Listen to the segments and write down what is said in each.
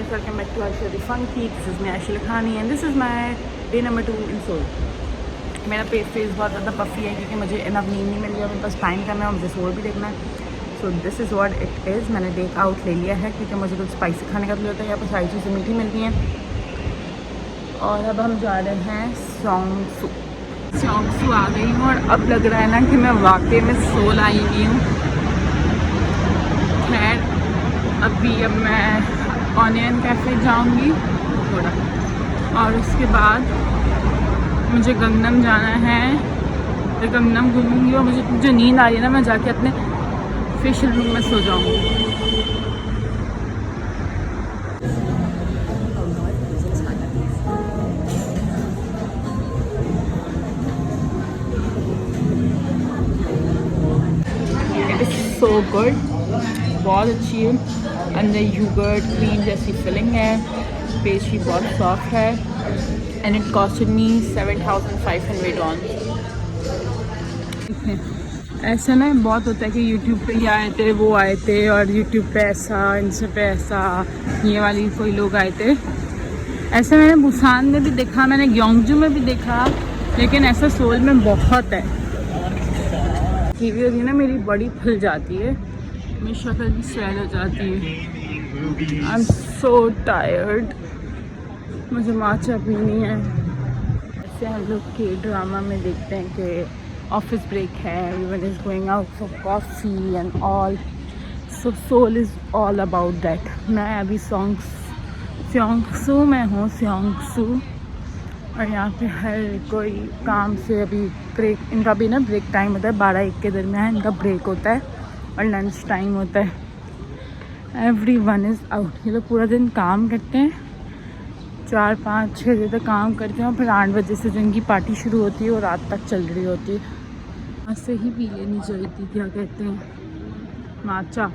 guys, welcome back to Arshadi Funky. This is me Aishul Khani and this is my day number 2 in Seoul. मेरा face बहुत ज़्यादा puffy है क्योंकि मुझे enough नींद नहीं मिल रही है, मेरे पास टाइम करना है और मुझे सोल भी देखना है. So this is what it is. मैंने टेक आउट ले लिया है क्योंकि मुझे कुछ स्पाइसी खाने का भी होता है. यहाँ पर सारी चीज़ें मीठी मिलती हैं. और अब हम जा रहे हैं सॉन्गसू आ गई हूँ और अब लग रहा है ना कि मैं वाकई में सोल आई हुई हूँ. खैर अब मैं ऑनियन कैफ़े जाऊँगी थोड़ा और उसके बाद मुझे गंगनम जाना है. तो गंगनम घूमूंगी और मुझे जो नींद आ रही है ना, मैं जाके अपने फेशियल रूम में सो जाऊँगी. इट इज़ सो गुड, बहुत अच्छी है. अंदर यूगर्ट क्रीम जैसी फिलिंग है, पेस्ट्री बहुत सॉफ्ट है. And it costed me 7,500 on. ऐसा ना बहुत होता है कि यूट्यूब पे ये आए थे, वो आए थे और यूट्यूब पे ऐसा, इंस्टा पे ऐसा, ये वाली कोई लोग आए थे. ऐसा मैंने बुसान में भी देखा, मैंने ग्योंगजू में भी देखा, लेकिन ऐसा सोल में बहुत है. कीवी होती है ना, मेरी बॉडी फुल जाती है, मेरी शक्ल भी स्वेल हो जाती है. आई एम सो टायर्ड, मुझे माचा पीनी है. ऐसे हम लोग के ड्रामा में देखते हैं कि ऑफिस ब्रेक है, everyone is going out for coffee and all. So Seoul is all about that. मैं अभी स्योंगसू में हूँ, स्योंगसू. और यहाँ पे हर कोई काम से अभी ब्रेक, इनका भी ना ब्रेक टाइम होता है 12-1 के दरमियान इनका ब्रेक होता है और लंच टाइम होता है. Everyone is out. ये लोग पूरा दिन काम करते हैं, 4-5-6 बजे तक काम करते हैं और फिर 8 बजे से जो इनकी पार्टी शुरू होती है वो रात तक चल रही होती है. यहाँ से ही पी लेनी चाहिए थी, क्या कहते हैं, माचा.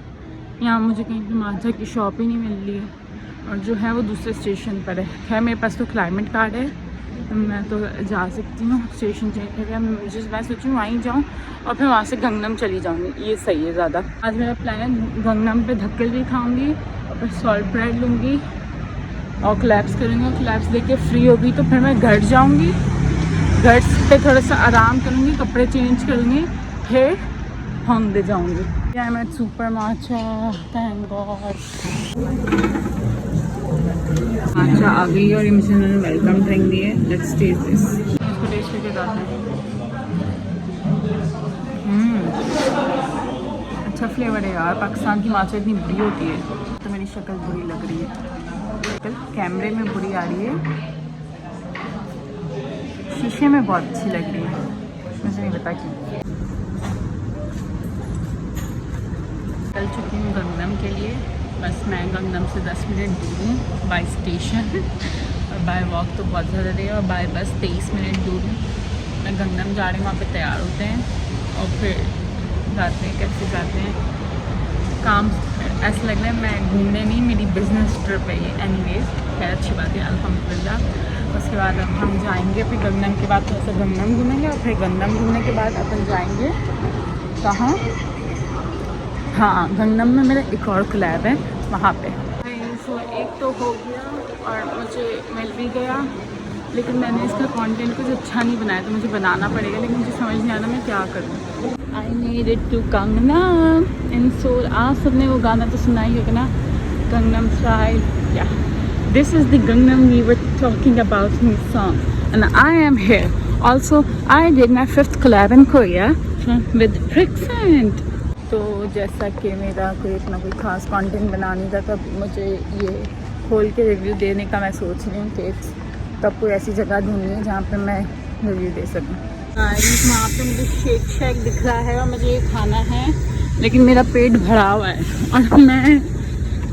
यहाँ मुझे कहीं पर माचा की शॉप ही नहीं मिल रही है और जो है वो दूसरे स्टेशन पर है. खैर मेरे पास तो क्लाइमेट कार्ड है तो मैं तो जा सकती हूँ. स्टेशन चेंज करके मैं सोचूँ वहीं जाऊँ और फिर वहाँ से गंगनम चली जाऊँगी. ये सही है ज़्यादा. आज मेरा प्लान है गंगनम पे धक्कल भी खाऊँगी और फिर सॉल्ट ब्रेड लूँगी और क्लैप्स करूँगी. और क्लैप्स लेके फ्री होगी तो फिर मैं घर जाऊँगी, घर पे थोड़ा सा आराम करूँगी, कपड़े चेंज करूँगी, फिर होंगडे जाऊँगी. I am at super matcha. Thank god matcha आ गई और मुझे उन्होंने वेलकम ड्रिंक दी है. Let's taste this. इसको टेस्ट करके बताते हैं. अच्छा फ्लेवर है यार. पाकिस्तान की माचा इतनी बुरी होती है तो मेरी शक्ल बुरी लग रही है. कल कैमरे में बुरी आ रही है, शीशे में बहुत अच्छी लग रही है, मुझे नहीं पता क्यों. चल चुकी हूँ गंगनम के लिए. बस मैं गंगनम से 10 मिनट दूर हूँ बाय स्टेशन और बाय वॉक तो बहुत ज़्यादा देर और बाय बस 23 मिनट दूर हूँ. मैं गंगनम जा रही हूँ, वहाँ पे तैयार होते हैं और फिर जाते हैं. कैसे जाते हैं काम, ऐसा लग रहा है मैं घूमने नहीं, मेरी बिज़नेस ट्रिप है ये. एनीवेज खैर अच्छी बात है, अल्हम्दुलिल्लाह. उसके बाद अब हम जाएंगे, फिर गंगनम के बाद थोड़ा सा गंगनम घूमेंगे और फिर गंगनम घूमने के बाद अपन जाएंगे कहाँ, हाँ गंगनम में मेरा एक और क्लैब है वहाँ पे. सो एक तो हो गया और मुझे मिल भी गया, लेकिन मैंने इसका कंटेंट कुछ अच्छा नहीं बनाया तो मुझे बनाना पड़ेगा. लेकिन मुझे समझ नहीं आता मैं क्या करूँ. I needed to Gangnam in Seoul. आप सबने वो गाना तो सुना ही होगा ना, Gangnam style. Yeah this is the Gangnam we were talking about in song and I am here. Also I did my 5th collab in Korea with Frickfant. तो जैसा कि मेरा कोई इतना कोई ख़ास कंटेंट बना नहीं था, तब मुझे ये खोल के रिव्यू देने का मैं सोच रही हूँ कि तब कोई ऐसी जगह ढूंढनी है जहाँ पे मैं रिव्यू दे सकूँ. वहाँ पे मुझे शेक शेक दिख रहा है और मुझे ये खाना है, लेकिन मेरा पेट भरा हुआ है और मैं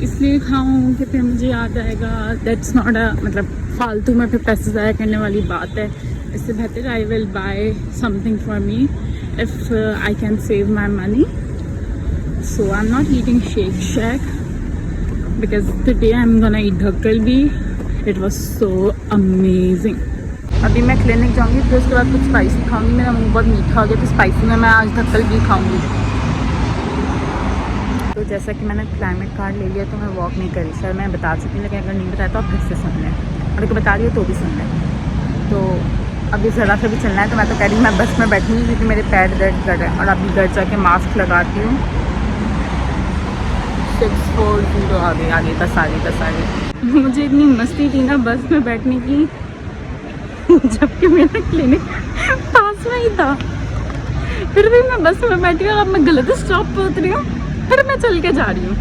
इसलिए खाऊँ कि फिर मुझे याद आएगा. दैट्स नॉट अ, मतलब फालतू में फिर पैसे ज़ाया करने वाली बात है. इससे बेहतर I will buy something for me if I can save my money. So I'm not eating Shake Shack because today I'm gonna eat Dhakkalbi. It was so amazing. अभी मैं क्लिनिक जाऊंगी, फिर उसके बाद कुछ स्पाइसी खाऊंगी. मेरा मुंह बहुत मीठा हो गया तो स्पाइसी में मैं आज धक्कलबी खाऊंगी. तो जैसा कि मैंने क्लाइमेट कार्ड ले लिया तो मैं वॉक नहीं करी, सर मैं बता चुकी हूँ, लेकिन अगर नहीं बताया तो आप फिर से सुन लें, और अगर बता रही हो तो भी सुन लें। तो अभी ज़रा से भी चलना है, तो मैं तो कह रही हूँ मैं बस में बैठूँगी क्योंकि मेरे पैर दर्द कर रहे हैं, और अभी घर जाके मास्क लगाती हूँ। 640 आगे बस आगे। मुझे इतनी मस्ती थी ना बस में बैठने की जबकि मेरा क्लिनिक पास में ही था, फिर भी मैं बस में बैठी हूँ। अब मैं गलत स्टॉप पे उतरी हूँ, फिर मैं चल के जा रही हूँ।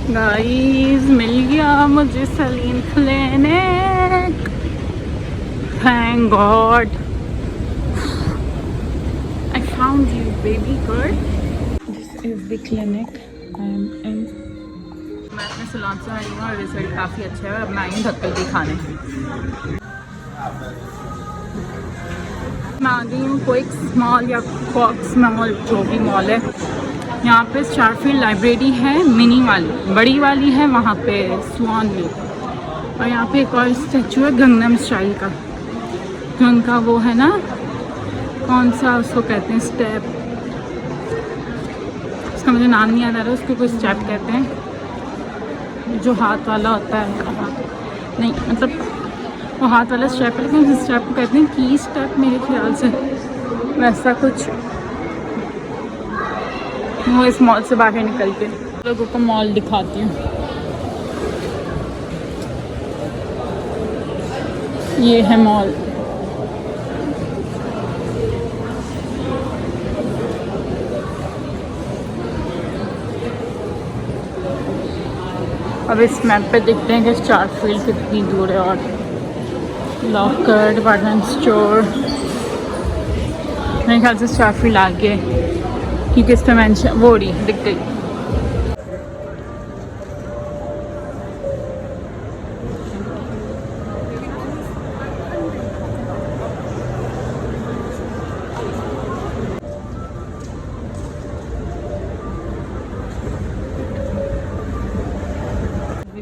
गाइस मिल गया मुझे Salim clinic, thank god I found you baby girl. This is the clinic I am in. मैं अपने सलाम से आई हूँ और रिजल्ट काफ़ी अच्छा है, और अब मैं आई हूँ धक्के दिखाने। मैं आ गई हूँ क्विक्स मॉल या फॉक्स मॉल, जो भी मॉल है। यहाँ पे स्टारफील्ड लाइब्रेरी है, मिनी वाली, बड़ी वाली है वहाँ पे स्वान में, और यहाँ पे एक और स्टैचू है गंगनम स्टाइल का, जो उनका वो है ना, कौन सा उसको कहते हैं, स्टेप, उसका मुझे नाम नहीं याद आ रहा, उसको कोई स्टेप कहते हैं जो हाथ वाला होता है, हाथ नहीं मतलब वो हाथ वाला स्टेप है, लेकिन उस स्टेप को कहते हैं की स्टेप मेरे ख्याल से, वैसा कुछ। वो इस मॉल से बाहर निकल के लोगों को मॉल दिखाती हूँ। ये है मॉल, अब इस मैप पे देखते हैं कि स्टारफील्ड कितनी दूर है। और लॉकर, डिपार्टमेंट स्टोर, मेरे ख्याल से स्टारफील्ड आगे, क्योंकि इस पर मेंशन वो रही दिख गई।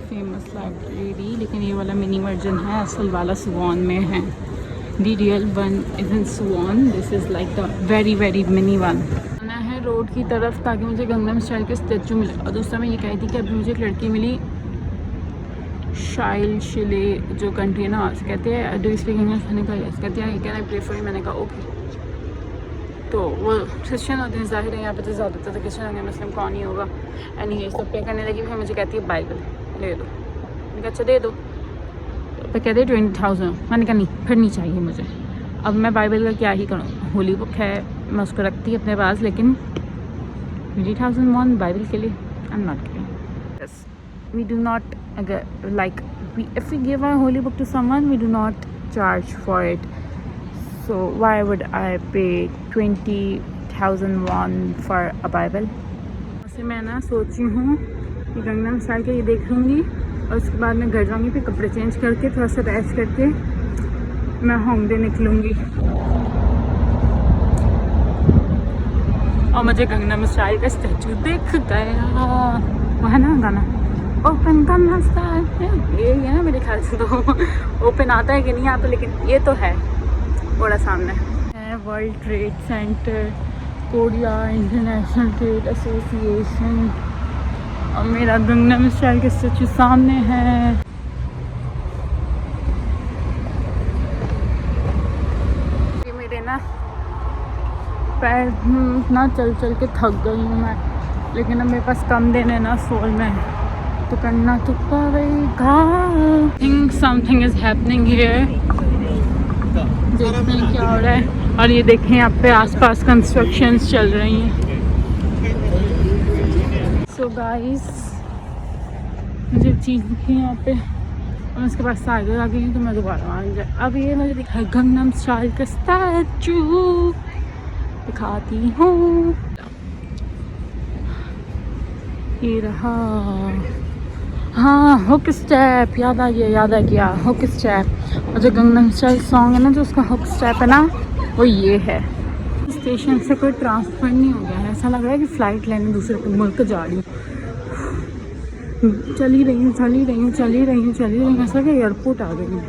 फेमस लाइब्रेरी, लेकिन ये वाला मिनी वर्जन है, असल वाला सुवॉन में है। The real one is in Suwon, this is like the very very mini one. आना है रोड की तरफ ताकि मुझे गंगनम स्टाइल के स्टैचू मिले। और दूसरा मैं ये कही थी कि अभी मुझे एक लड़की मिली, शाइल शिले जो कंट्री है ना, वहाँ से कहते हैं डू यू स्पीक इंग्लिश, मैंने कहा यस, कहते हैं can I pray for you, मैंने कहा ओके। तो वो क्रिश्चियन होते हैं, जाहिर है यहाँ पे तो ज़्यादातर तो क्रिश्चियन होंगे, मुस्लिम कौन ही होगा। एनी तो पे करने लगी, फिर मुझे कहती है बाइबल ले दो, मैंने कहा अच्छा दे दो, तो कहते हैं 20,000, मैंने कहा नहीं फिर नहीं चाहिए मुझे। अब मैं बाइबल का क्या ही करूँ, होली बुक है मैं उसको रखती अपने पास, लेकिन 20,000 बाइबल के लिए I am not giving. Yes we do not, अगर like if we give a holy book to someone we do not charge for it, so why would I pay 20,000 for a Bible? वैसे मैं ना सोच रही हूँ कि Gangnam style के ये देख लूँगी, और उसके बाद मैं घर जाऊँगी, फिर कपड़े चेंज करके थोड़ा सा रेस्ट करके मैं होंगडे निकलूँगी। और मुझे गंगनम स्टाइल का स्टैचू दिख गया, वो है ना गाना ओपन करना स्टाइल, ये है ना मेरे ख्याल से। तो ओपन आता है कि नहीं आता, लेकिन ये तो है बड़ा सामने है। World trade centre, Korea international trade association, और मेरा गंगनम स्टाइल के स्टैचू सामने है। ये मेरे ना पैर इतना चल चल के थक गई हूँ मैं, लेकिन अब मेरे पास कम दिन है ना सोल में, तो करना तो पड़ेगा। Think something is happening here, देखते हैं क्या हो रहा है। और ये देखें यहाँ पे आसपास कंस्ट्रक्शंस चल रही हैं। सो गाइस मुझे एक चीज़ दिखी यहाँ पे, और उसके बाद साइकिल आ गई, तो मैं दोबारा आ गई। अब ये मुझे दिखा गंगनम स्टाइल का स्टैचू दिखाती हूँ, ये रहा। हाँ हुक स्टेप याद आ गया हुक स्टेप। और जो गंगनम स्टाइल सॉन्ग है ना, जो उसका हुक स्टेप है ना, वो ये है। स्टेशन से कोई ट्रांसफ़र नहीं हो गया है, ऐसा लग रहा है कि फ़्लाइट लेने दूसरे मुल्क जा रही हूँ। चली रही हूँ ऐसा कि एयरपोर्ट आ गई हूँ।